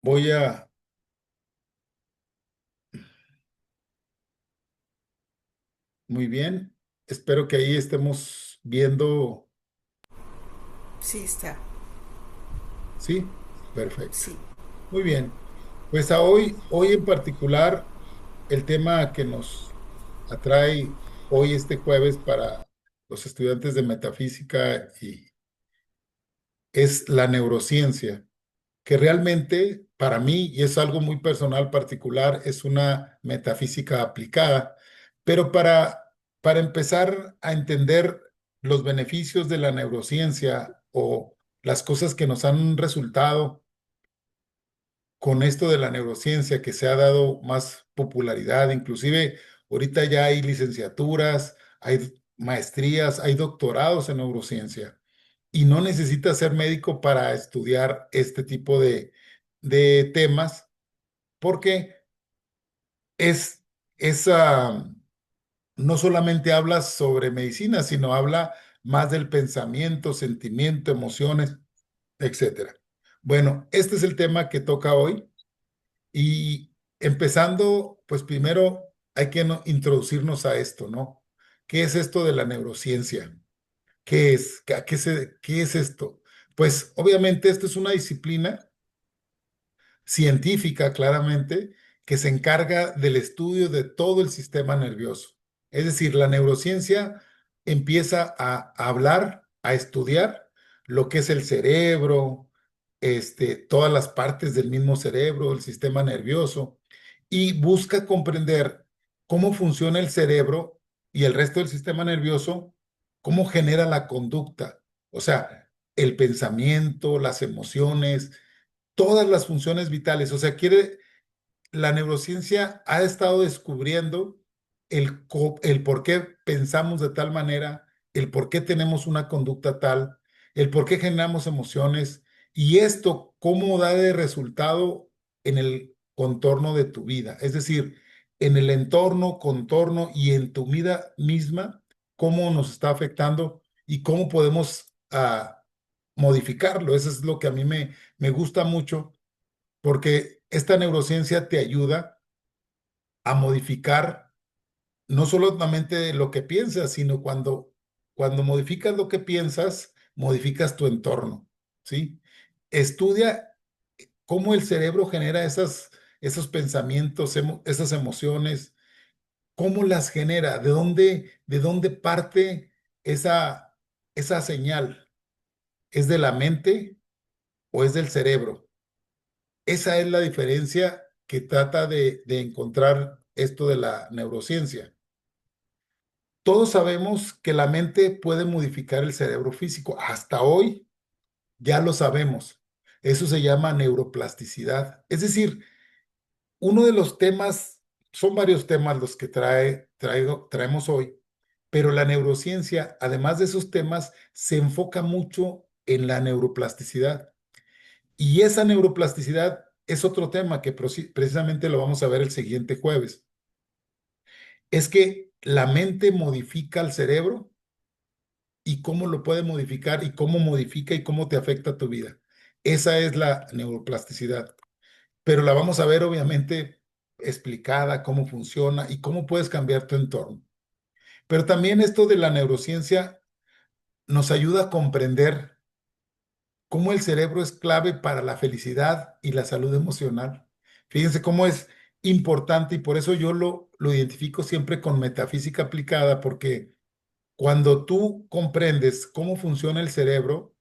Voy a, muy bien. Espero que ahí estemos viendo. Sí, está. Sí, perfecto. Sí. Muy bien. Pues a hoy en particular, el tema que nos atrae hoy este jueves para los estudiantes de metafísica es la neurociencia, que realmente para mí, y es algo muy personal particular, es una metafísica aplicada, pero para empezar a entender los beneficios de la neurociencia o las cosas que nos han resultado con esto de la neurociencia, que se ha dado más popularidad, inclusive ahorita ya hay licenciaturas, hay maestrías, hay doctorados en neurociencia y no necesitas ser médico para estudiar este tipo de temas, porque es, no solamente habla sobre medicina, sino habla más del pensamiento, sentimiento, emociones, etcétera. Bueno, este es el tema que toca hoy y empezando, pues primero hay que introducirnos a esto, ¿no? ¿Qué es esto de la neurociencia? ¿Qué es? ¿Qué es esto? Pues obviamente esto es una disciplina científica, claramente, que se encarga del estudio de todo el sistema nervioso. Es decir, la neurociencia empieza a hablar, a estudiar lo que es el cerebro, todas las partes del mismo cerebro, el sistema nervioso, y busca comprender cómo funciona el cerebro y el resto del sistema nervioso, cómo genera la conducta, o sea, el pensamiento, las emociones, todas las funciones vitales. O sea, la neurociencia ha estado descubriendo el por qué pensamos de tal manera, el por qué tenemos una conducta tal, el por qué generamos emociones y esto cómo da de resultado en el contorno de tu vida. Es decir, en el entorno, contorno y en tu vida misma, cómo nos está afectando y cómo podemos modificarlo. Eso es lo que a mí me gusta mucho porque esta neurociencia te ayuda a modificar no solamente lo que piensas, sino cuando modificas lo que piensas, modificas tu entorno, ¿sí? Estudia cómo el cerebro genera esos pensamientos, esas emociones, cómo las genera, de dónde parte esa señal. ¿Es de la mente o es del cerebro? Esa es la diferencia que trata de encontrar esto de la neurociencia. Todos sabemos que la mente puede modificar el cerebro físico. Hasta hoy ya lo sabemos. Eso se llama neuroplasticidad. Es decir, uno de los temas, son varios temas los que traemos hoy, pero la neurociencia, además de esos temas, se enfoca mucho en la neuroplasticidad. Y esa neuroplasticidad es otro tema que precisamente lo vamos a ver el siguiente jueves. Es que la mente modifica el cerebro y cómo lo puede modificar y cómo modifica y cómo te afecta tu vida. Esa es la neuroplasticidad. Pero la vamos a ver obviamente explicada, cómo funciona y cómo puedes cambiar tu entorno. Pero también esto de la neurociencia nos ayuda a comprender cómo el cerebro es clave para la felicidad y la salud emocional. Fíjense cómo es importante y por eso yo lo identifico siempre con metafísica aplicada, porque cuando tú comprendes cómo funciona el cerebro,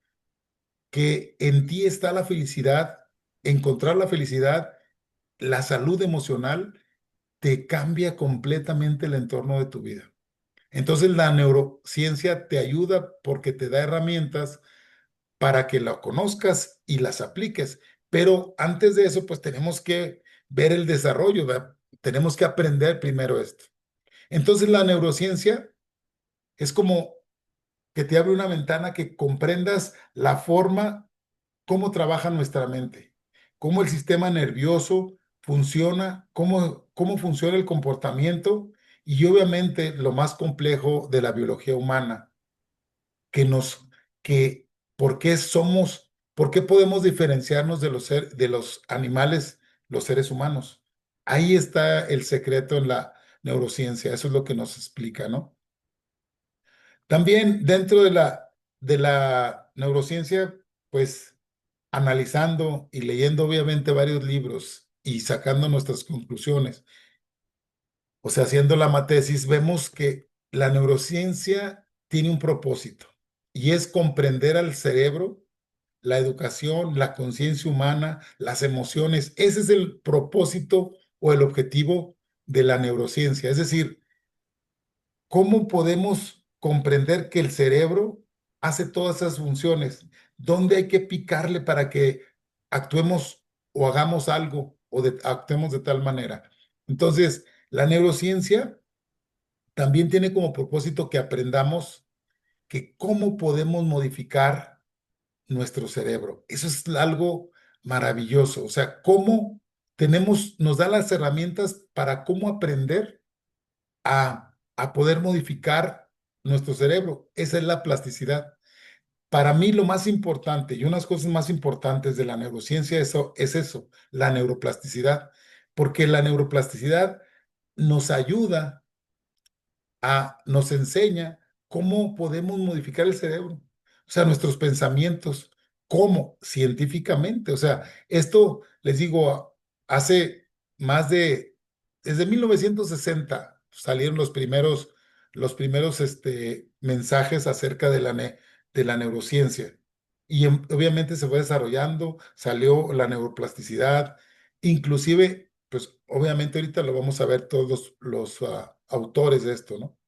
que en ti está la felicidad, encontrar la felicidad, la salud emocional, te cambia completamente el entorno de tu vida. Entonces la neurociencia te ayuda porque te da herramientas para que la conozcas y las apliques. Pero antes de eso, pues tenemos que ver el desarrollo, ¿verdad? Tenemos que aprender primero esto. Entonces la neurociencia es como que te abre una ventana que comprendas la forma, cómo trabaja nuestra mente, cómo el sistema nervioso funciona, cómo funciona el comportamiento y obviamente lo más complejo de la biología humana, que nos, que por qué somos ¿Por qué podemos diferenciarnos de los animales, los seres humanos? Ahí está el secreto en la neurociencia, eso es lo que nos explica, ¿no? También dentro de la neurociencia, pues analizando y leyendo obviamente varios libros y sacando nuestras conclusiones, o sea, haciendo la tesis, vemos que la neurociencia tiene un propósito y es comprender al cerebro, la educación, la conciencia humana, las emociones. Ese es el propósito o el objetivo de la neurociencia. Es decir, ¿cómo podemos comprender que el cerebro hace todas esas funciones? ¿Dónde hay que picarle para que actuemos o hagamos algo o actuemos de tal manera? Entonces, la neurociencia también tiene como propósito que aprendamos que cómo podemos modificar nuestro cerebro. Eso es algo maravilloso. O sea, cómo nos da las herramientas para cómo aprender a poder modificar nuestro cerebro. Esa es la plasticidad. Para mí lo más importante y unas cosas más importantes de la neurociencia es eso, la neuroplasticidad, porque la neuroplasticidad nos ayuda nos enseña cómo podemos modificar el cerebro, o sea, nuestros pensamientos, cómo científicamente, o sea, esto les digo, hace más desde 1960 salieron los primeros mensajes acerca de la neurociencia. Y obviamente se fue desarrollando, salió la neuroplasticidad, inclusive, pues obviamente ahorita lo vamos a ver todos los autores de esto, ¿no?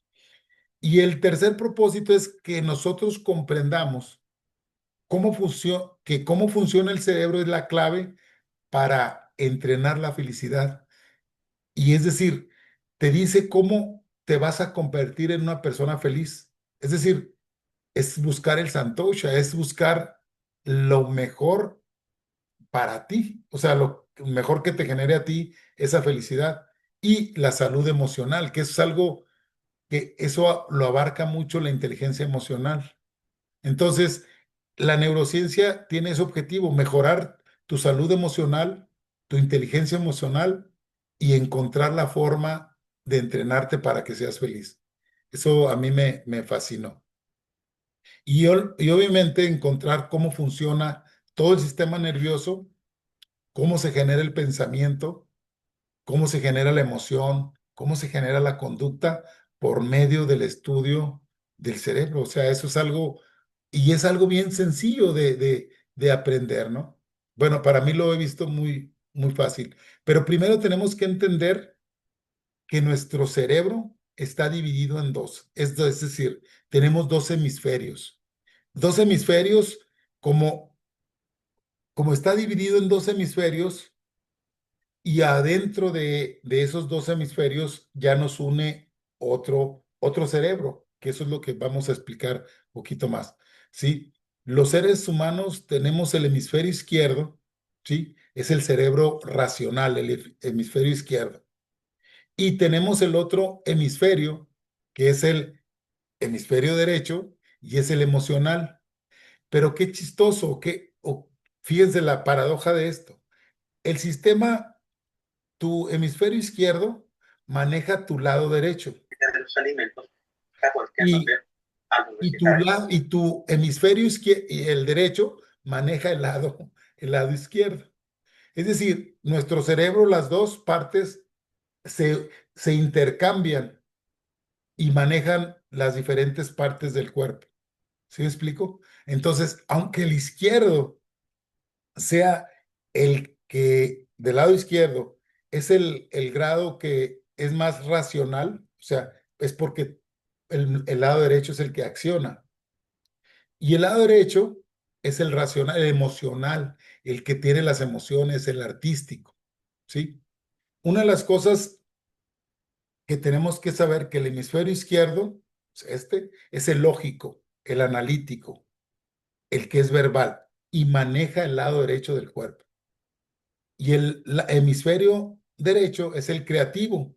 Y el tercer propósito es que nosotros comprendamos cómo funciona el cerebro es la clave para entrenar la felicidad. Y es decir, te dice cómo te vas a convertir en una persona feliz. Es decir, es buscar el santosha, es buscar lo mejor para ti, o sea, lo mejor que te genere a ti esa felicidad y la salud emocional, que es algo que eso lo abarca mucho la inteligencia emocional. Entonces, la neurociencia tiene ese objetivo, mejorar tu salud emocional, tu inteligencia emocional y encontrar la forma de entrenarte para que seas feliz. Eso a mí me fascinó. Y obviamente encontrar cómo funciona todo el sistema nervioso, cómo se genera el pensamiento, cómo se genera la emoción, cómo se genera la conducta por medio del estudio del cerebro. O sea, eso es algo, y es algo bien sencillo de aprender, ¿no? Bueno, para mí lo he visto muy, muy fácil. Pero primero tenemos que entender que nuestro cerebro está dividido en dos. Es decir, tenemos dos hemisferios. Dos hemisferios, como está dividido en dos hemisferios, y adentro de esos dos hemisferios ya nos une otro cerebro, que eso es lo que vamos a explicar un poquito más, ¿sí? Los seres humanos tenemos el hemisferio izquierdo, ¿sí? Es el cerebro racional, el hemisferio izquierdo. Y tenemos el otro hemisferio, que es el hemisferio derecho, y es el emocional. Pero qué chistoso, fíjense la paradoja de esto. El sistema Tu hemisferio izquierdo maneja tu lado derecho de los alimentos que y, y tu hemisferio izquierdo y el derecho maneja el lado izquierdo. Es decir, nuestro cerebro, las dos partes se intercambian y manejan las diferentes partes del cuerpo. ¿Sí me explico? Entonces, aunque el izquierdo sea el que del lado izquierdo es el grado que es más racional, o sea, es porque el lado derecho es el que acciona. Y el lado derecho es el racional, el emocional, el que tiene las emociones, el artístico, ¿sí? Una de las cosas que tenemos que saber que el hemisferio izquierdo, es el lógico, el analítico, el que es verbal y maneja el lado derecho del cuerpo. Y el hemisferio derecho es el creativo,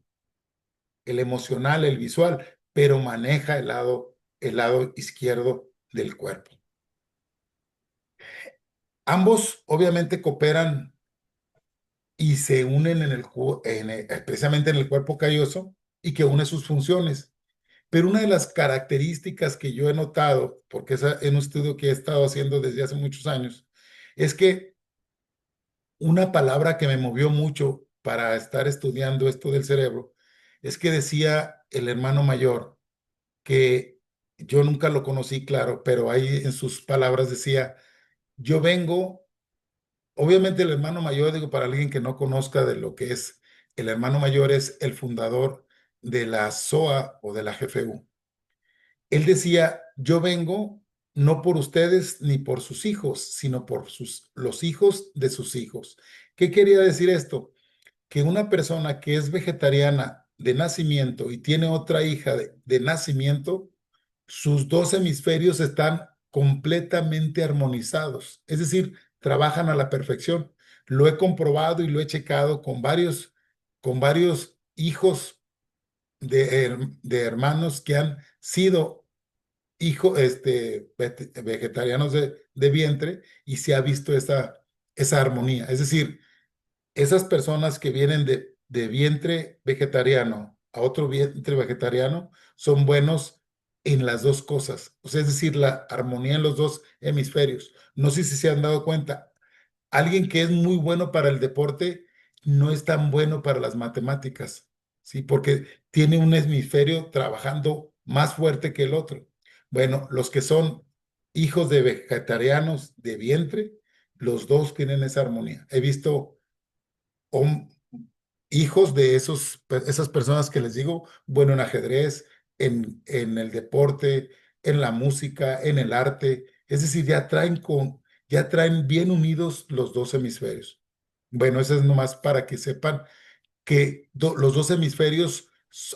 el emocional, el visual, pero maneja el lado izquierdo del cuerpo. Ambos obviamente cooperan y se unen precisamente en el cuerpo calloso y que une sus funciones. Pero una de las características que yo he notado, porque es un estudio que he estado haciendo desde hace muchos años, es que una palabra que me movió mucho para estar estudiando esto del cerebro es que decía el hermano mayor, que yo nunca lo conocí, claro, pero ahí en sus palabras decía, yo vengo, obviamente el hermano mayor, digo, para alguien que no conozca de lo que es, el hermano mayor es el fundador de la SOA o de la GFU. Él decía, yo vengo no por ustedes ni por sus hijos, sino por los hijos de sus hijos. ¿Qué quería decir esto? Que una persona que es vegetariana de nacimiento y tiene otra hija de nacimiento, sus dos hemisferios están completamente armonizados, es decir, trabajan a la perfección. Lo he comprobado y lo he checado con varios hijos de hermanos que han sido vegetarianos de vientre y se ha visto esa armonía. Es decir, esas personas que vienen de vientre vegetariano a otro vientre vegetariano son buenos en las dos cosas. O sea, es decir, la armonía en los dos hemisferios. No sé si se han dado cuenta. Alguien que es muy bueno para el deporte no es tan bueno para las matemáticas, ¿sí? Porque tiene un hemisferio trabajando más fuerte que el otro. Bueno, los que son hijos de vegetarianos de vientre, los dos tienen esa armonía. He visto hom- hijos de esas personas que les digo, bueno, en ajedrez, en el deporte, en la música, en el arte. Es decir, ya traen bien unidos los dos hemisferios. Bueno, eso es nomás para que sepan que los dos hemisferios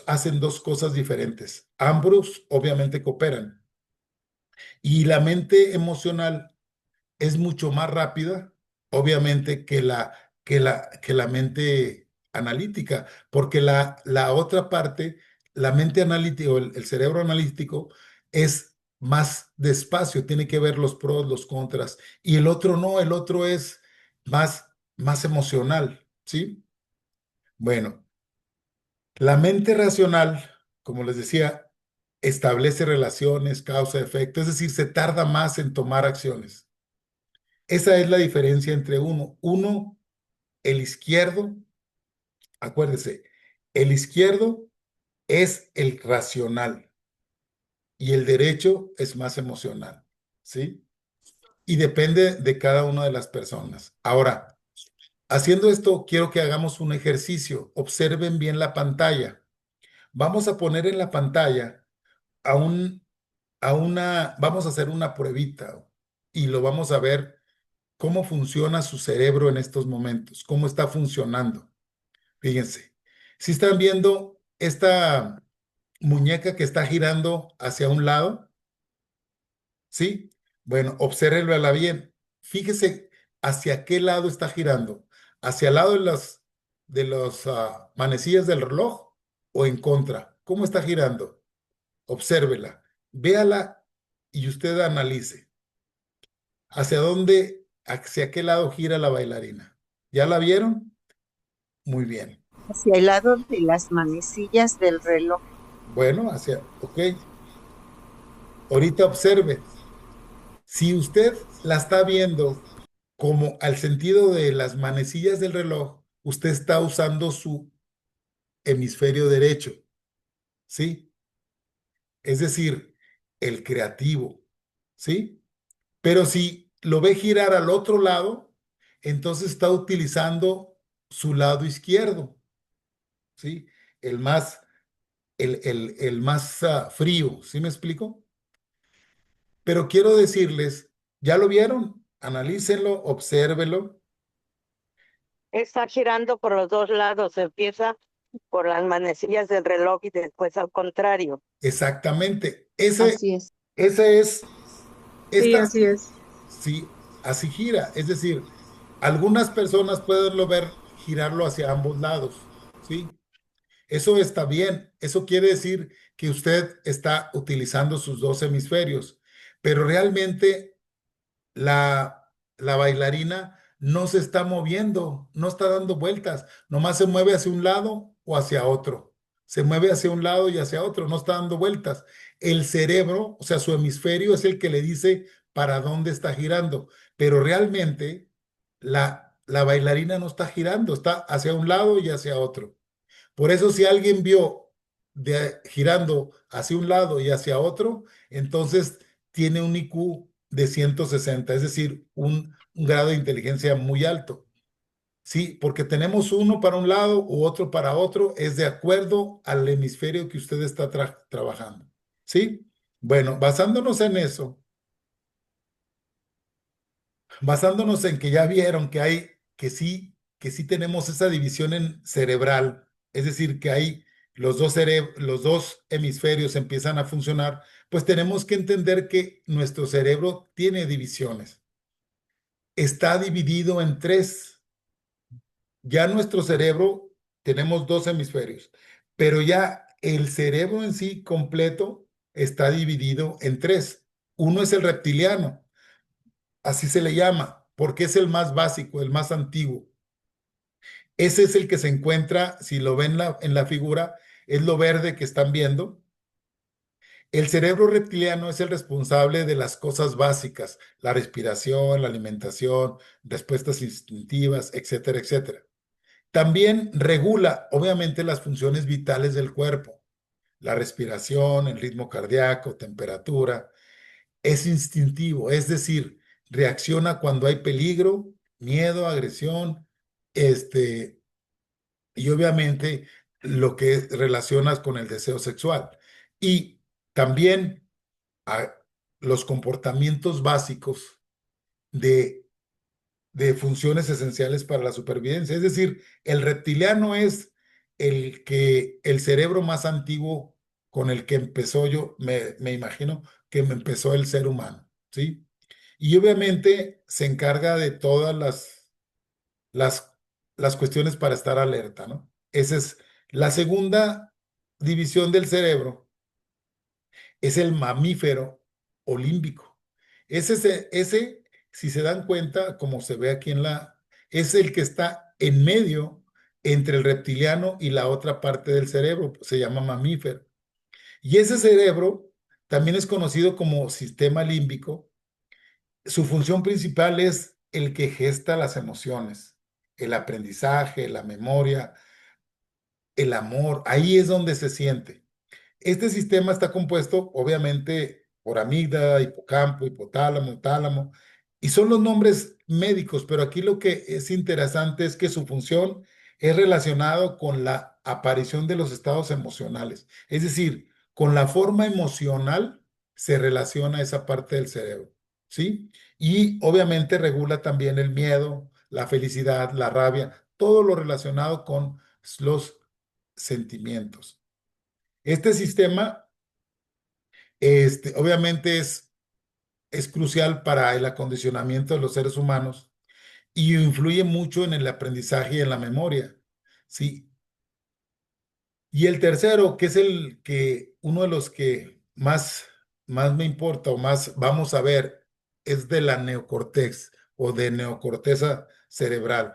hacen dos cosas diferentes. Ambos obviamente cooperan. Y la mente emocional es mucho más rápida, obviamente, que la mente analítica, porque la otra parte, la mente analítica o el cerebro analítico es más despacio, tiene que ver los pros, los contras, y el otro no, el otro es más emocional, ¿sí? Bueno, la mente racional, como les decía, establece relaciones, causa-efecto, es decir, se tarda más en tomar acciones. Esa es la diferencia entre uno. Uno, el izquierdo, acuérdese, el izquierdo es el racional y el derecho es más emocional, ¿sí? Y depende de cada una de las personas. Ahora, haciendo esto, quiero que hagamos un ejercicio. Observen bien la pantalla. Vamos a poner en la pantalla a vamos a hacer una pruebita y lo vamos a ver cómo funciona su cerebro en estos momentos, cómo está funcionando. Fíjense, si están viendo esta muñeca que está girando hacia un lado, ¿sí? Bueno, obsérvenla bien. Fíjese hacia qué lado está girando. ¿Hacia el lado de las manecillas del reloj o en contra? ¿Cómo está girando? Obsérvela, véala y usted analice. ¿Hacia qué lado gira la bailarina? ¿Ya la vieron? Muy bien. Hacia el lado de las manecillas del reloj. Bueno, ok. Ahorita observe. Si usted la está viendo como al sentido de las manecillas del reloj, usted está usando su hemisferio derecho, ¿sí? Es decir, el creativo, ¿sí? Pero si lo ve girar al otro lado, entonces está utilizando su lado izquierdo, ¿sí? El más, el más frío, ¿sí me explico? Pero quiero decirles, ¿ya lo vieron? Analícenlo, obsérvelo. Está girando por los dos lados, empieza por las manecillas del reloj y después al contrario. Exactamente. Así es. Ese es, Sí, esta, así es. sí, así gira. Es decir, algunas personas pueden ver girarlo hacia ambos lados, ¿sí? Eso está bien. Eso quiere decir que usted está utilizando sus dos hemisferios, pero realmente la la bailarina no se está moviendo, no está dando vueltas, nomás se mueve hacia un lado o hacia otro. Se mueve hacia un lado y hacia otro, no está dando vueltas. El cerebro, o sea, su hemisferio es el que le dice para dónde está girando, pero realmente la bailarina no está girando, está hacia un lado y hacia otro. Por eso si alguien vio girando hacia un lado y hacia otro, entonces tiene un IQ de 160, es decir, un grado de inteligencia muy alto. Sí, porque tenemos uno para un lado u otro para otro, es de acuerdo al hemisferio que usted está trabajando. ¿Sí? Bueno, basándonos en que ya vieron que hay, que sí tenemos esa división en cerebral, es decir, que hay los dos hemisferios empiezan a funcionar, pues tenemos que entender que nuestro cerebro tiene divisiones. Está dividido en tres. Ya nuestro cerebro tenemos dos hemisferios, pero ya el cerebro en sí completo está dividido en tres. Uno es el reptiliano, así se le llama, porque es el más básico, el más antiguo. Ese es el que se encuentra, si lo ven en la figura, es lo verde que están viendo. El cerebro reptiliano es el responsable de las cosas básicas, la respiración, la alimentación, respuestas instintivas, etcétera, etcétera. También regula, obviamente, las funciones vitales del cuerpo, la respiración, el ritmo cardíaco, temperatura. Es instintivo, es decir, reacciona cuando hay peligro, miedo, agresión, y obviamente lo que relacionas con el deseo sexual. Y también a los comportamientos básicos de funciones esenciales para la supervivencia. Es decir, el reptiliano es el cerebro más antiguo con el que empezó me imagino que me empezó el ser humano, ¿sí? Y obviamente se encarga de todas las, las cuestiones para estar alerta, ¿no? Esa es la segunda división del cerebro, es el mamífero olímbico. Ese, si se dan cuenta, como se ve aquí es el que está en medio entre el reptiliano y la otra parte del cerebro, se llama mamífero. Y ese cerebro también es conocido como sistema límbico. Su función principal es el que gesta las emociones, el aprendizaje, la memoria, el amor. Ahí es donde se siente. Este sistema está compuesto, obviamente, por amígdala, hipocampo, hipotálamo, tálamo, y son los nombres médicos, pero aquí lo que es interesante es que su función es relacionado con la aparición de los estados emocionales. Es decir, con la forma emocional se relaciona esa parte del cerebro, ¿sí? Y obviamente regula también el miedo, la felicidad, la rabia, todo lo relacionado con los sentimientos. Este sistema, obviamente es crucial para el acondicionamiento de los seres humanos y influye mucho en el aprendizaje y en la memoria, ¿sí? Y el tercero, que es uno de los que más me importa o más vamos a ver, es de la neocortex o de neocorteza cerebral.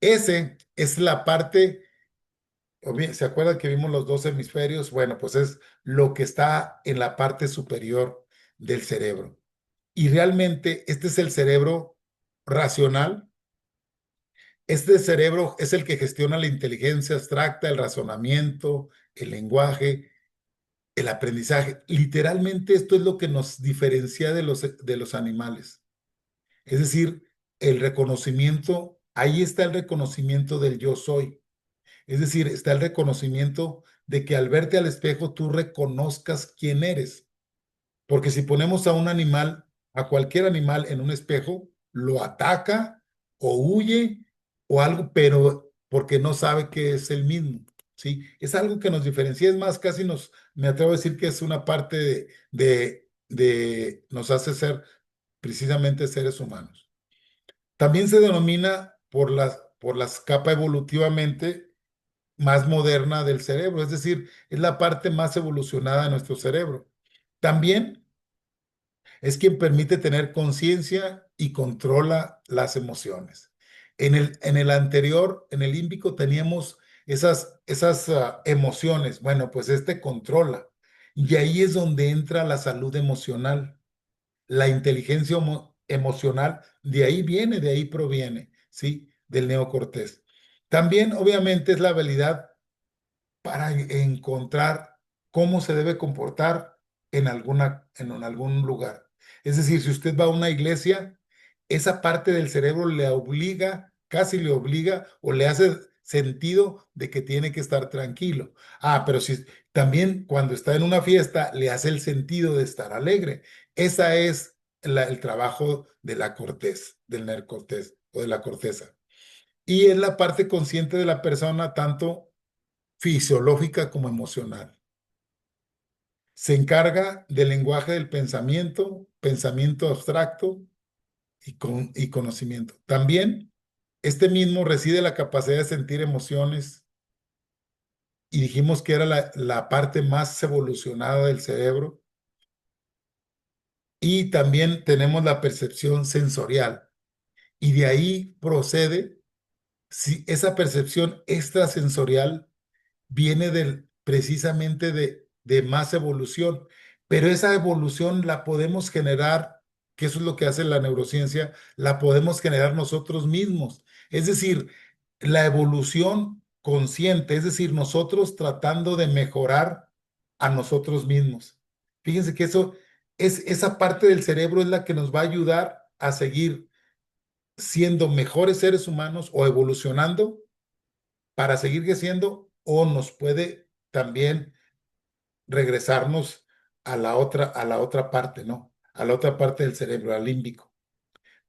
Ese es la parte. ¿Se acuerdan que vimos los dos hemisferios? Bueno, pues es lo que está en la parte superior del cerebro. Y realmente este es el cerebro racional. Este cerebro es el que gestiona la inteligencia abstracta, el razonamiento, el lenguaje, el aprendizaje. Literalmente esto es lo que nos diferencia de los animales. Es decir, el reconocimiento, ahí está el reconocimiento del yo soy. Es decir, está el reconocimiento de que al verte al espejo tú reconozcas quién eres. Porque si ponemos a un animal, a cualquier animal en un espejo, lo ataca o huye o algo, pero porque no sabe que es el mismo. ¿Sí? Es algo que nos diferencia. Es más, me atrevo a decir que es una parte nos hace ser precisamente seres humanos. También se denomina por las capas evolutivamente más moderna del cerebro, es decir, es la parte más evolucionada de nuestro cerebro. También Es quien permite tener conciencia y controla las emociones. En el anterior, en el límbico, teníamos esas emociones. Bueno, pues este controla. Y ahí es donde entra la salud emocional, la inteligencia emocional. De ahí viene, de ahí proviene, ¿sí? Del neocortés. También, obviamente, es la habilidad para encontrar cómo se debe comportar en algún lugar. Es decir, si usted va a una iglesia, esa parte del cerebro le obliga, casi le obliga o le hace sentido de que tiene que estar tranquilo. Pero si también cuando está en una fiesta le hace el sentido de estar alegre. Esa es el trabajo de la corteza, del neocortés o de la corteza. Y es la parte consciente de la persona, tanto fisiológica como emocional. Se encarga del lenguaje del pensamiento, pensamiento abstracto y conocimiento. También este mismo reside la capacidad de sentir emociones y dijimos que era la parte más evolucionada del cerebro. Y también tenemos la percepción sensorial y de ahí procede si esa percepción extrasensorial viene precisamente de más evolución, pero esa evolución la podemos generar, que eso es lo que hace la neurociencia, la podemos generar nosotros mismos. Es decir, la evolución consciente, es decir, nosotros tratando de mejorar a nosotros mismos. Fíjense que esa parte del cerebro es la que nos va a ayudar a seguir siendo mejores seres humanos o evolucionando para seguir creciendo, o nos puede también regresarnos a la otra parte, ¿no? A la otra parte del cerebro, al límbico.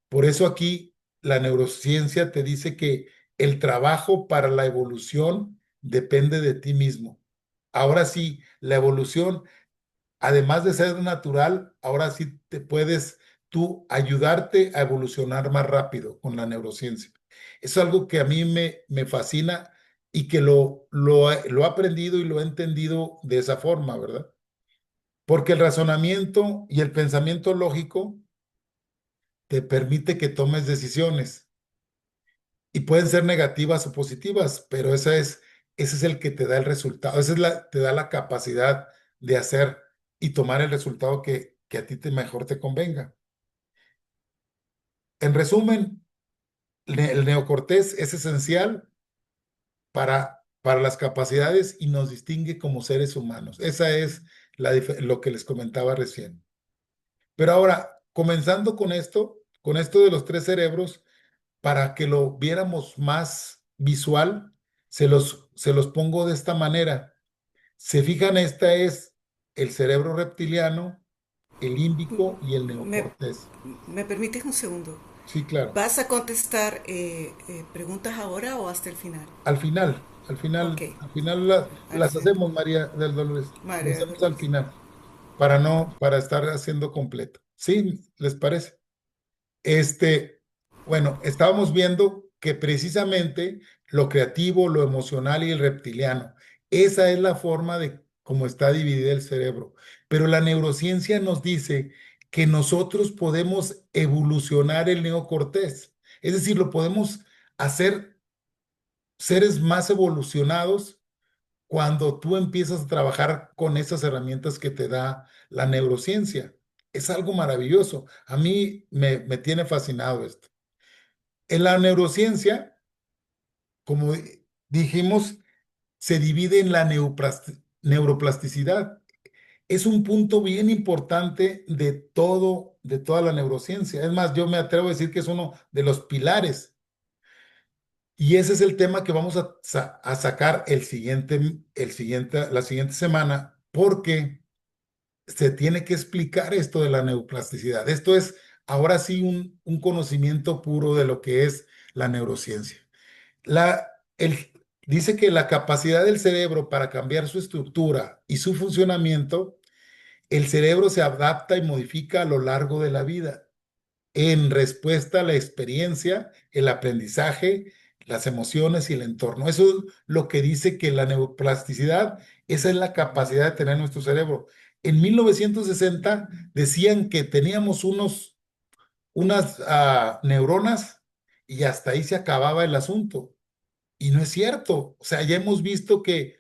Por eso aquí la neurociencia te dice que el trabajo para la evolución depende de ti mismo. Ahora sí, la evolución, además de ser natural, ahora sí te puedes tú ayudarte a evolucionar más rápido con la neurociencia. Es algo que a mí me fascina y que lo he aprendido y lo he entendido de esa forma, ¿verdad? Porque el razonamiento y el pensamiento lógico te permite que tomes decisiones y pueden ser negativas o positivas, pero ese es el que te da el resultado, te da la capacidad de hacer y tomar el resultado que a ti mejor te convenga. En resumen, el neocortés es esencial para las capacidades y nos distingue como seres humanos. Esa es lo que les comentaba recién. Pero ahora, comenzando con esto de los tres cerebros, para que lo viéramos más visual, se los pongo de esta manera. Se fijan, esta es el cerebro reptiliano, el límbico y el ¿Me, neocortés. me permites un segundo? Sí, claro. ¿Vas a contestar preguntas ahora o hasta el final? Ok, Al final las perfecto. hacemos, María del Dolores. Las María hacemos al Dolores. final, para estar haciendo completo. ¿Sí? ¿Les parece? Bueno, estábamos viendo que precisamente lo creativo, lo emocional y el reptiliano, esa es la forma de cómo está dividido el cerebro. Pero la neurociencia nos dice que nosotros podemos evolucionar el neocortés. Es decir, lo podemos hacer seres más evolucionados cuando tú empiezas a trabajar con esas herramientas que te da la neurociencia. Es algo maravilloso. A mí me tiene fascinado esto. En la neurociencia, como dijimos, se divide en la neuroplasticidad. Es un punto bien importante de toda la neurociencia. Es más, yo me atrevo a decir que es uno de los pilares. Y ese es el tema que vamos a sacar la siguiente semana, porque se tiene que explicar esto de la neuroplasticidad. Esto es ahora sí un conocimiento puro de lo que es la neurociencia. La, el, Dice que la capacidad del cerebro para cambiar su estructura y su funcionamiento, el cerebro se adapta y modifica a lo largo de la vida en respuesta a la experiencia, el aprendizaje, las emociones y el entorno. Eso es lo que dice que la neuroplasticidad, esa es la capacidad de tener nuestro cerebro. En 1960 decían que teníamos unas neuronas y hasta ahí se acababa el asunto. Y no es cierto. O sea, ya hemos visto que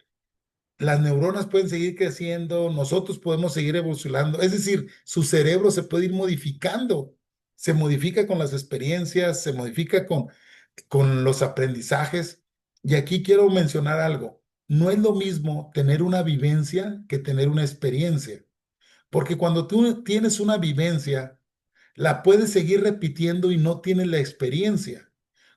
las neuronas pueden seguir creciendo, nosotros podemos seguir evolucionando. Es decir, su cerebro se puede ir modificando. Se modifica con las experiencias, se modifica con los aprendizajes. Y aquí quiero mencionar algo. No es lo mismo tener una vivencia que tener una experiencia. Porque cuando tú tienes una vivencia, la puedes seguir repitiendo y no tienes la experiencia.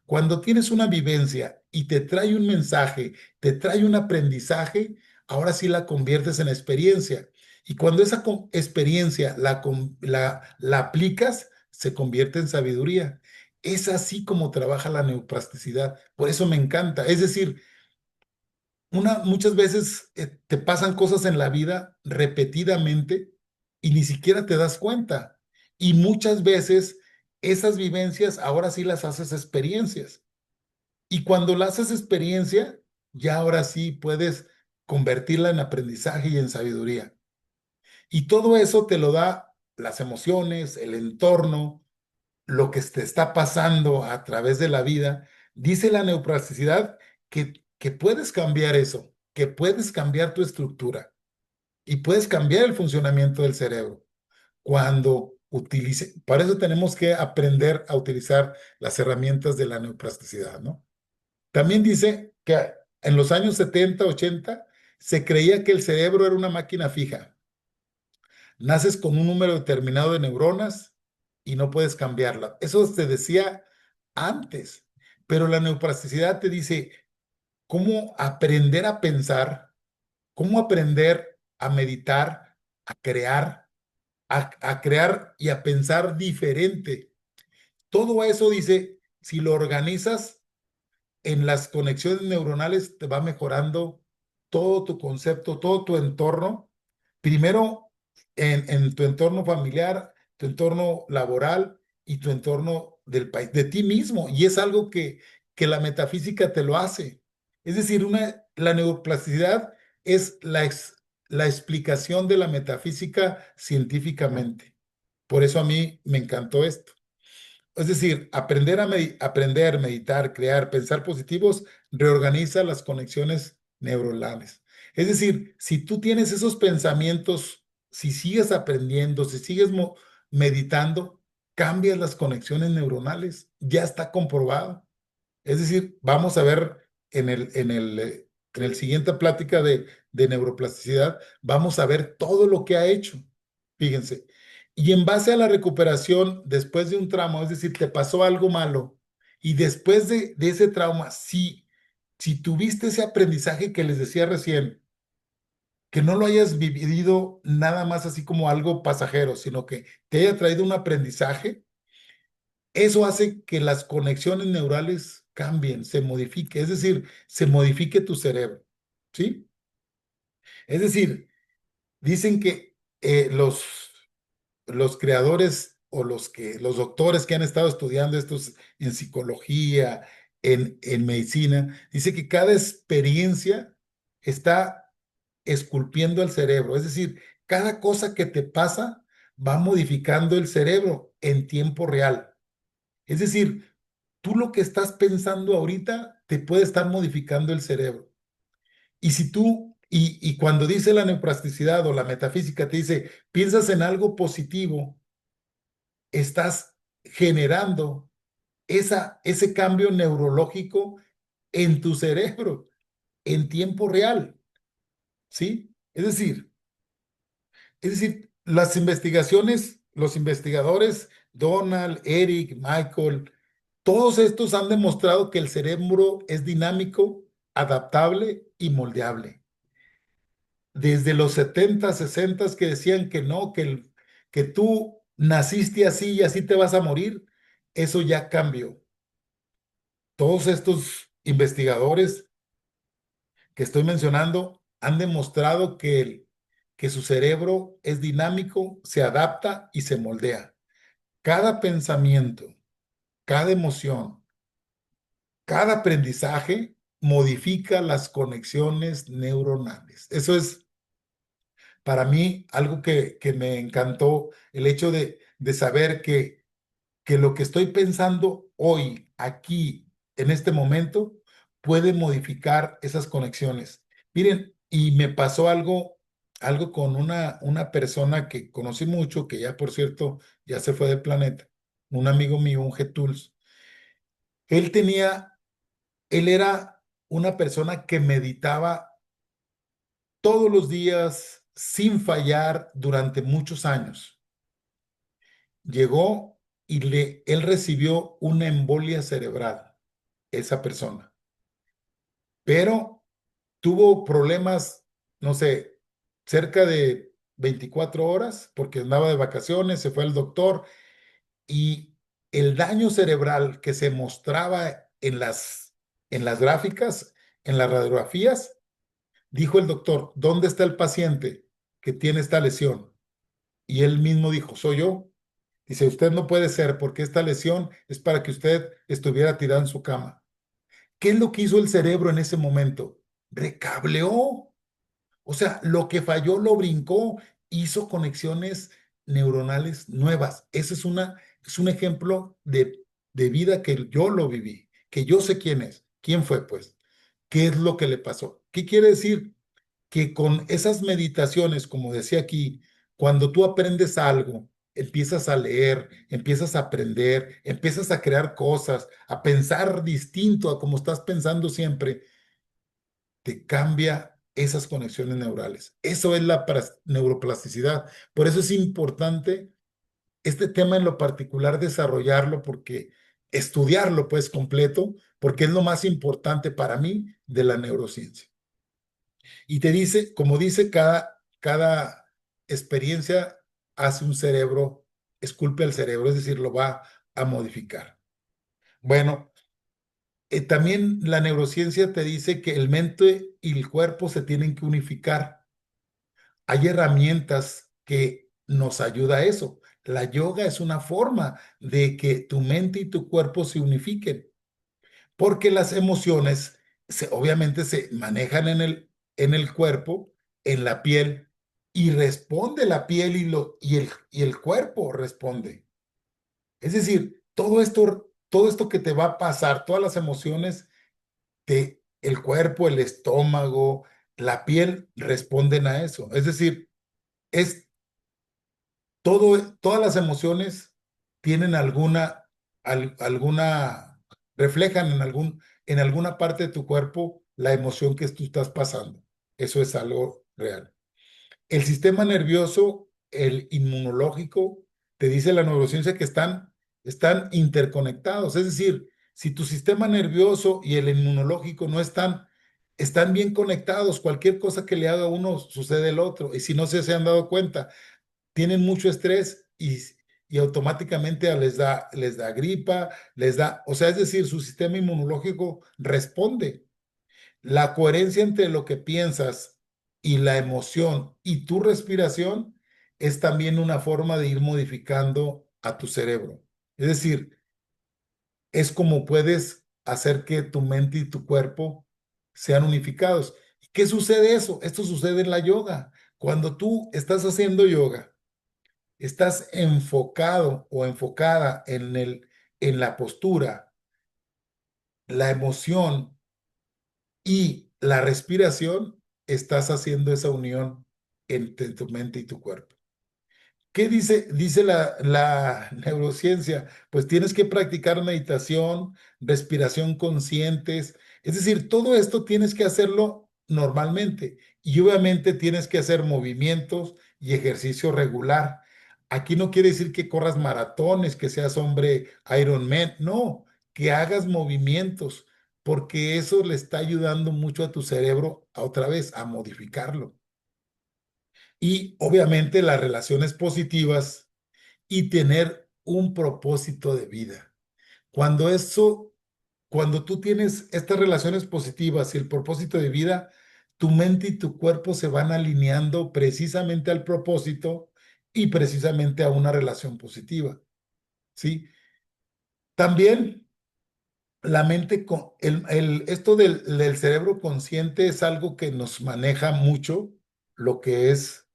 Cuando tienes una vivencia y te trae un mensaje, te trae un aprendizaje, ahora sí la conviertes en experiencia. Y cuando esa experiencia la aplicas, se convierte en sabiduría. Es así como trabaja la neuroplasticidad. Por eso me encanta. Es decir, muchas veces te pasan cosas en la vida repetidamente y ni siquiera te das cuenta. Y muchas veces esas vivencias ahora sí las haces experiencias. Y cuando las haces experiencia, ya ahora sí puedes convertirla en aprendizaje y en sabiduría. Y todo eso te lo da las emociones, el entorno, lo que te está pasando a través de la vida. Dice la neuroplasticidad que puedes cambiar eso, que puedes cambiar tu estructura y puedes cambiar el funcionamiento del cerebro cuando utilice. Para eso tenemos que aprender a utilizar las herramientas de la neuroplasticidad, ¿no? También dice que en los años 70, 80, se creía que el cerebro era una máquina fija. Naces con un número determinado de neuronas y no puedes cambiarla. Eso se decía antes, pero la neuroplasticidad te dice cómo aprender a pensar, cómo aprender a meditar, a crear, a crear y a pensar diferente. Todo eso dice, si lo organizas en las conexiones neuronales, te va mejorando todo tu concepto, todo tu entorno. Primero, en tu entorno familiar, tu entorno laboral y tu entorno del país, de ti mismo. Y es algo que la metafísica te lo hace. Es decir, la neuroplasticidad es la explicación de la metafísica científicamente. Por eso a mí me encantó esto. Es decir, aprender, meditar, crear, pensar positivos, reorganiza las conexiones neuronales. Es decir, si tú tienes esos pensamientos, si sigues aprendiendo, si sigues meditando, cambias las conexiones neuronales. Ya está comprobado. Es decir, vamos a ver en el siguiente plática de neuroplasticidad, vamos a ver todo lo que ha hecho. Fíjense. Y en base a la recuperación después de un trauma, es decir, te pasó algo malo, y después de ese trauma, si tuviste ese aprendizaje que les decía recién, que no lo hayas vivido nada más así como algo pasajero, sino que te haya traído un aprendizaje, eso hace que las conexiones neurales cambien, se modifique, es decir, se modifique tu cerebro, ¿sí? Es decir, dicen que los creadores o los doctores que han estado estudiando estos en psicología, en medicina, dice que cada experiencia está esculpiendo el cerebro, es decir, cada cosa que te pasa va modificando el cerebro en tiempo real. Es decir, tú lo que estás pensando ahorita te puede estar modificando el cerebro. Y si tú, y cuando dice la neuroplasticidad o la metafísica, te dice, piensas en algo positivo, estás generando ese cambio neurológico en tu cerebro en tiempo real, ¿sí? Las investigaciones, los investigadores, Donald, Eric, Michael, todos estos han demostrado que el cerebro es dinámico, adaptable y moldeable. Desde los 70, 60 que decían que no, que tú naciste así y así te vas a morir, eso ya cambió. Todos estos investigadores que estoy mencionando han demostrado que su cerebro es dinámico, se adapta y se moldea. Cada pensamiento, cada emoción, cada aprendizaje modifica las conexiones neuronales. Eso es Para mí, algo que me encantó, el hecho de saber que lo que estoy pensando hoy, aquí, en este momento, puede modificar esas conexiones. Miren, y me pasó algo con una persona que conocí mucho, que ya por cierto ya se fue del planeta, un amigo mío, un Getools. Él tenía, él era una persona que meditaba todos los días sin fallar durante muchos años. Llegó y él recibió una embolia cerebral, esa persona, pero tuvo problemas, no sé, cerca de 24 horas porque andaba de vacaciones, se fue al doctor y el daño cerebral que se mostraba en las gráficas, en las radiografías, dijo el doctor: ¿dónde está el paciente que tiene esta lesión? Y él mismo dijo: soy yo. Dice: usted no puede ser, porque esta lesión es para que usted estuviera tirado en su cama. ¿Qué es lo que hizo el cerebro en ese momento? Recableó. O sea, lo que falló lo brincó, hizo conexiones neuronales nuevas. Ese es un ejemplo de vida que yo lo viví, que yo sé quién es, quién fue, pues, qué es lo que le pasó. ¿Qué quiere decir? Que con esas meditaciones, como decía aquí, cuando tú aprendes algo, empiezas a leer, empiezas a aprender, empiezas a crear cosas, a pensar distinto a como estás pensando siempre, te cambia esas conexiones neurales. Eso es la neuroplasticidad. Por eso es importante este tema en lo particular desarrollarlo, porque estudiarlo pues completo, porque es lo más importante para mí de la neurociencia. Y te dice, como dice, cada experiencia hace un cerebro, esculpe al cerebro, es decir, lo va a modificar. Bueno, también la neurociencia te dice que el mente y el cuerpo se tienen que unificar. Hay herramientas que nos ayuda a eso. La yoga es una forma de que tu mente y tu cuerpo se unifiquen, porque las emociones obviamente se manejan en el cuerpo, en la piel, y responde la piel y el cuerpo responde. Es decir, todo esto que te va a pasar, todas las emociones, el cuerpo, el estómago, la piel responden a eso. Es decir, es todas las emociones tienen reflejan en alguna parte de tu cuerpo la emoción que tú estás pasando. Eso es algo real. El sistema nervioso, el inmunológico, te dice la neurociencia que están interconectados. Es decir, si tu sistema nervioso y el inmunológico no están bien conectados, cualquier cosa que le haga a uno sucede al otro. Y si no se han dado cuenta, tienen mucho estrés y automáticamente les da gripa, o sea, es decir, su sistema inmunológico responde. La coherencia entre lo que piensas y la emoción y tu respiración es también una forma de ir modificando a tu cerebro. Es decir, es como puedes hacer que tu mente y tu cuerpo sean unificados. ¿Qué sucede eso? Esto sucede en la yoga. Cuando tú estás haciendo yoga, estás enfocado o enfocada en la postura, la emoción y la respiración, estás haciendo esa unión entre tu mente y tu cuerpo. ¿Qué dice la neurociencia? Pues tienes que practicar meditación, respiración conscientes. Es decir, todo esto tienes que hacerlo normalmente y obviamente tienes que hacer movimientos y ejercicio regular. Aquí no quiere decir que corras maratones, que seas hombre Ironman, no, que hagas movimientos, porque eso le está ayudando mucho a tu cerebro otra vez a modificarlo. Y obviamente las relaciones positivas y tener un propósito de vida. Cuando tú tienes estas relaciones positivas y el propósito de vida, tu mente y tu cuerpo se van alineando precisamente al propósito y precisamente a una relación positiva, ¿sí? También la mente, esto del cerebro consciente es algo que nos maneja mucho, lo que es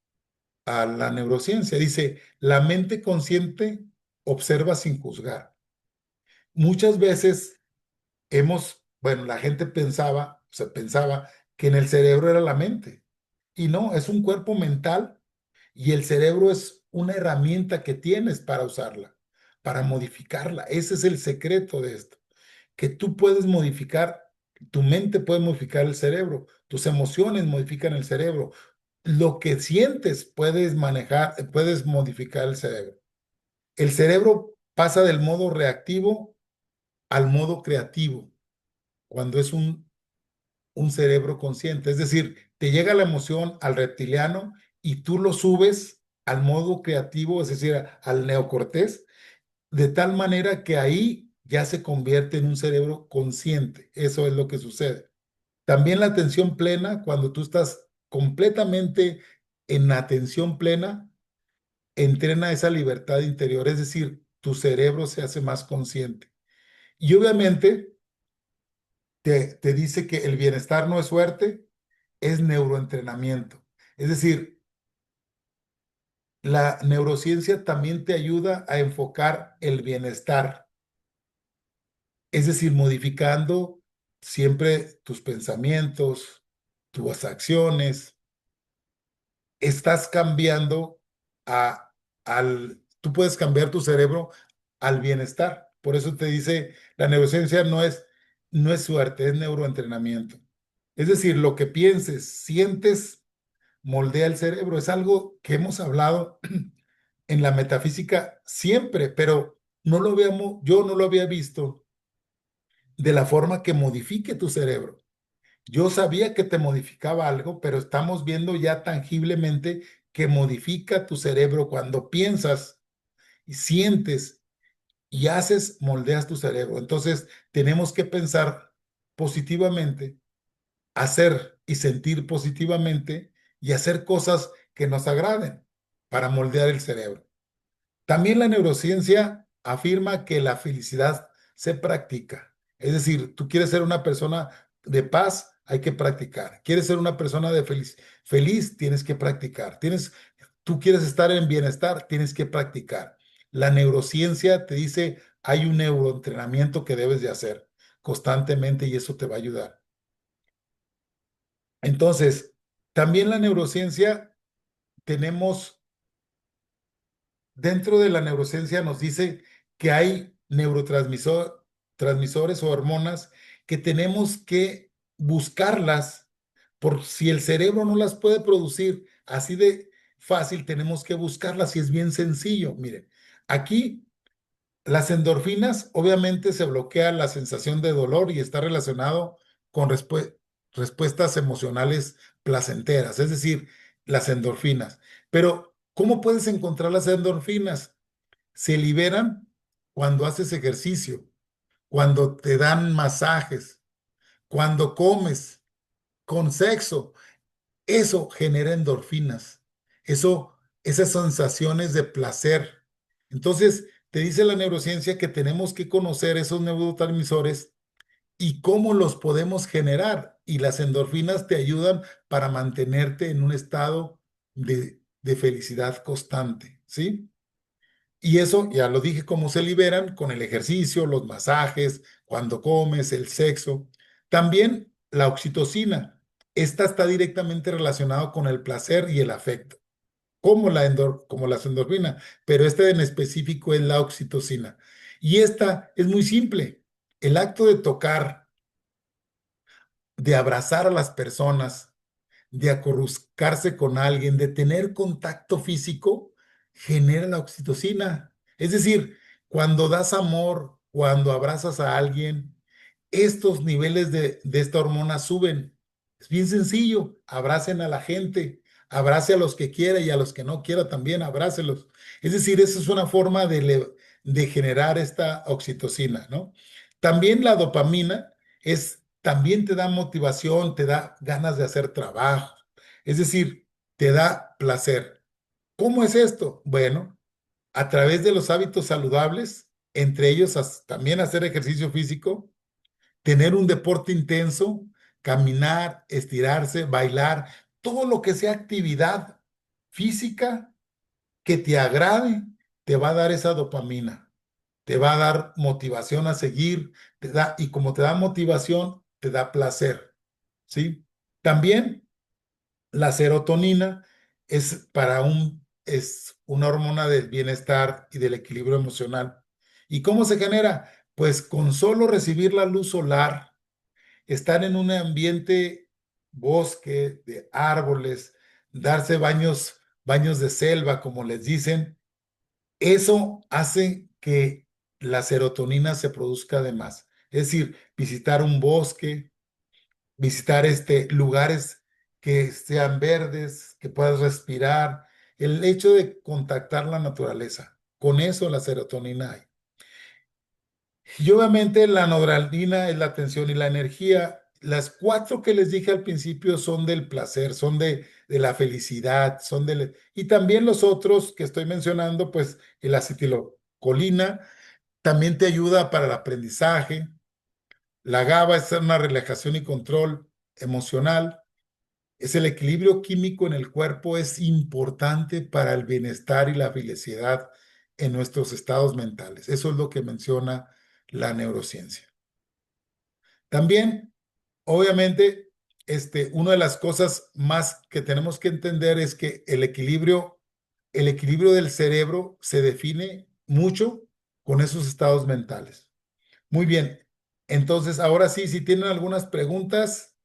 a la neurociencia. Dice, la mente consciente observa sin juzgar. Muchas veces bueno, la gente pensaba que en el cerebro era la mente. Y no, es un cuerpo mental y el cerebro es una herramienta que tienes para usarla, para modificarla. Ese es el secreto de esto, que tú puedes modificar, tu mente puede modificar el cerebro, tus emociones modifican el cerebro, lo que sientes puedes manejar, puedes modificar el cerebro. El cerebro pasa del modo reactivo al modo creativo cuando es un cerebro consciente. Es decir, te llega la emoción al reptiliano y tú lo subes al modo creativo, es decir, al neocortés, de tal manera que ahí ya se convierte en un cerebro consciente. Eso es lo que sucede. También la atención plena, cuando tú estás completamente en atención plena, entrena esa libertad interior, es decir, tu cerebro se hace más consciente. Y obviamente te dice que el bienestar no es suerte, es neuroentrenamiento. Es decir, la neurociencia también te ayuda a enfocar el bienestar, es decir, modificando siempre tus pensamientos, tus acciones, estás cambiando tú puedes cambiar tu cerebro al bienestar. Por eso te dice, la neurociencia no es suerte, es neuroentrenamiento. Es decir, lo que pienses, sientes, moldea el cerebro. Es algo que hemos hablado en la metafísica siempre, pero yo no lo había visto de la forma que modifique tu cerebro. Yo sabía que te modificaba algo, pero estamos viendo ya tangiblemente que modifica tu cerebro cuando piensas y sientes y haces, moldeas tu cerebro. Entonces, tenemos que pensar positivamente, hacer y sentir positivamente y hacer cosas que nos agraden para moldear el cerebro. También la neurociencia afirma que la felicidad se practica. Es decir, tú quieres ser una persona de paz, hay que practicar. Quieres ser una persona feliz, tienes que practicar. Tú quieres estar en bienestar, tienes que practicar. La neurociencia te dice, hay un neuroentrenamiento que debes de hacer constantemente y eso te va a ayudar. Entonces, también la neurociencia tenemos dentro de la neurociencia nos dice que hay transmisores o hormonas que tenemos que buscarlas por si el cerebro no las puede producir así de fácil, tenemos que buscarlas y es bien sencillo. Miren, aquí las endorfinas obviamente se bloquea la sensación de dolor y está relacionado con respuestas emocionales placenteras, es decir, las endorfinas. Pero, ¿cómo puedes encontrar las endorfinas? Se liberan cuando haces ejercicio, cuando te dan masajes, cuando comes, con sexo. Eso genera endorfinas. Esas sensaciones de placer. Entonces, te dice la neurociencia que tenemos que conocer esos neurotransmisores y cómo los podemos generar. Y las endorfinas te ayudan para mantenerte en un estado de felicidad constante, ¿sí? Y eso, ya lo dije, cómo se liberan con el ejercicio, los masajes, cuando comes, el sexo. También la oxitocina. Esta está directamente relacionada con el placer y el afecto, como las endorfinas, pero este en específico es la oxitocina. Y esta es muy simple. El acto de tocar, de abrazar a las personas, de acurrucarse con alguien, de tener contacto físico, genera la oxitocina. Es decir, cuando das amor, cuando abrazas a alguien, estos niveles de esta hormona suben. Es bien sencillo, abracen a la gente, abrace a los que quiera y a los que no quiera también, abrácelos. Es decir, esa es una forma de generar esta oxitocina, ¿no? También la dopamina también te da motivación, te da ganas de hacer trabajo, es decir, te da placer. ¿Cómo es esto? Bueno, a través de los hábitos saludables, entre ellos también hacer ejercicio físico, tener un deporte intenso, caminar, estirarse, bailar, todo lo que sea actividad física que te agrade, te va a dar esa dopamina, te va a dar motivación a seguir, y como te da motivación, te da placer, ¿sí? También la serotonina es una hormona del bienestar y del equilibrio emocional. ¿Y cómo se genera? Pues con solo recibir la luz solar, estar en un ambiente bosque, de árboles, darse baños de selva, como les dicen, eso hace que la serotonina se produzca de más. Es decir, visitar un bosque, visitar lugares que sean verdes, que puedas respirar, el hecho de contactar la naturaleza. Con eso la serotonina hay. Y obviamente la noradrenalina es la atención y la energía. Las cuatro que les dije al principio son del placer, son de la felicidad, y también los otros que estoy mencionando, pues el acetilcolina también te ayuda para el aprendizaje. La GABA es una relajación y control emocional. Es el equilibrio químico en el cuerpo, es importante para el bienestar y la felicidad en nuestros estados mentales. Eso es lo que menciona la neurociencia. También, obviamente, una de las cosas más que tenemos que entender es que el equilibrio del cerebro se define mucho con esos estados mentales. Muy bien. Entonces, ahora sí, si tienen algunas preguntas,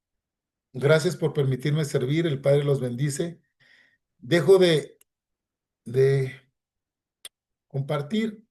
gracias por permitirme servir. El Padre los bendice. Dejo de compartir